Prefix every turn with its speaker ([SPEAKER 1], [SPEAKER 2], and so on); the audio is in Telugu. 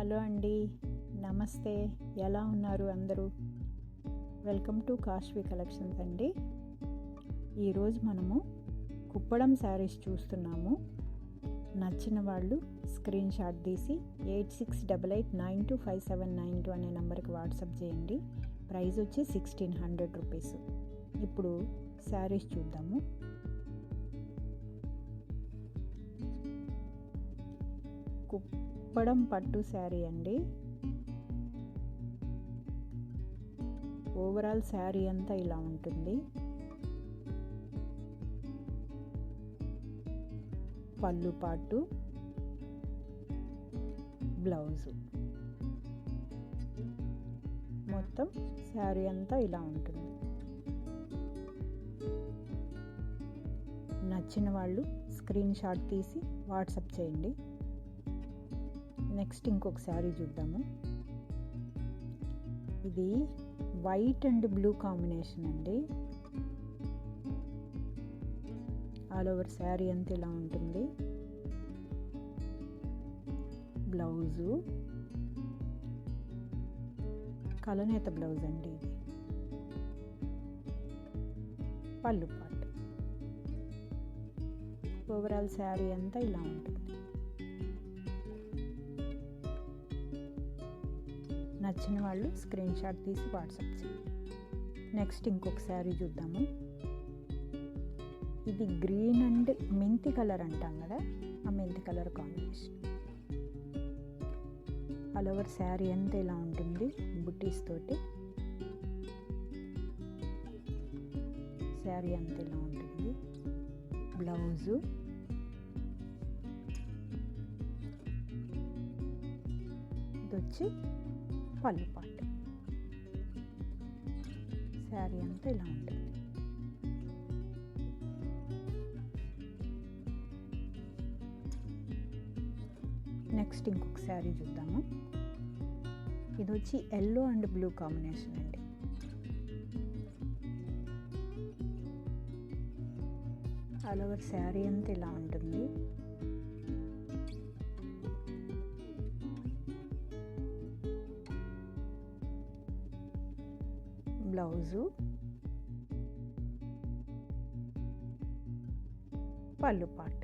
[SPEAKER 1] హలో అండి, నమస్తే. ఎలా ఉన్నారు అందరూ? వెల్కమ్ టు కాశ్వి కలెక్షన్స్ అండి. ఈరోజు మనము కుప్పడం శారీస్ చూస్తున్నాము. నచ్చిన వాళ్ళు స్క్రీన్ షాట్ తీసి 8688925792 అనే నెంబర్కి వాట్సాప్ చేయండి. ప్రైస్ వచ్చి 1600 రూపీస్. ఇప్పుడు శారీస్ చూద్దాము. కుప్పడం పట్టు శారీ అండి. ఓవరాల్ శారీ అంతా ఇలా ఉంటుంది. పళ్ళు పాటు, బ్లౌజు, మొత్తం శారీ అంతా ఇలా ఉంటుంది. నచ్చిన వాళ్ళు స్క్రీన్ షాట్ తీసి వాట్సాప్ చేయండి. నెక్స్ట్ ఇంకొక శారీ చూద్దాము. ఇది వైట్ అండ్ బ్లూ కాంబినేషన్ అండి. ఆల్ ఓవర్ శారీ అంతా ఇలా ఉంటుంది. బ్లౌజు కలనేత బ్లౌజ్ అండి. ఇది పళ్ళు పాటు. ఓవరాల్ శారీ అంతా ఇలా ఉంటుంది. నచ్చిన వాళ్ళు స్క్రీన్ షాట్ తీసి వాట్సాప్ చేయండి. నెక్స్ట్ ఇంకొక శారీ చూద్దాము. ఇది గ్రీన్ అండ్ మెంతి కలర్ అంటాం కదా, ఆ మెంతి colour combination. All over sari అంతా ఇలా ఉంటుంది. బుట్టీస్ తోటి శారీ అంతా ఇలా ఉంటుంది. బ్లౌజు, ఇది వచ్చి పళ్ళు పాటు. శారీ అంతా ఇలా ఉంటుంది. నెక్స్ట్ ఇంకొక శారీ చూద్దాము. ఇది వచ్చి ఎల్లో అండ్ బ్లూ కాంబినేషన్ అండి. ఆల్ ఓవర్ శారీ అంతా ఇలా ఉంటుంది. బ్లౌజు, పళ్ళు పాటు.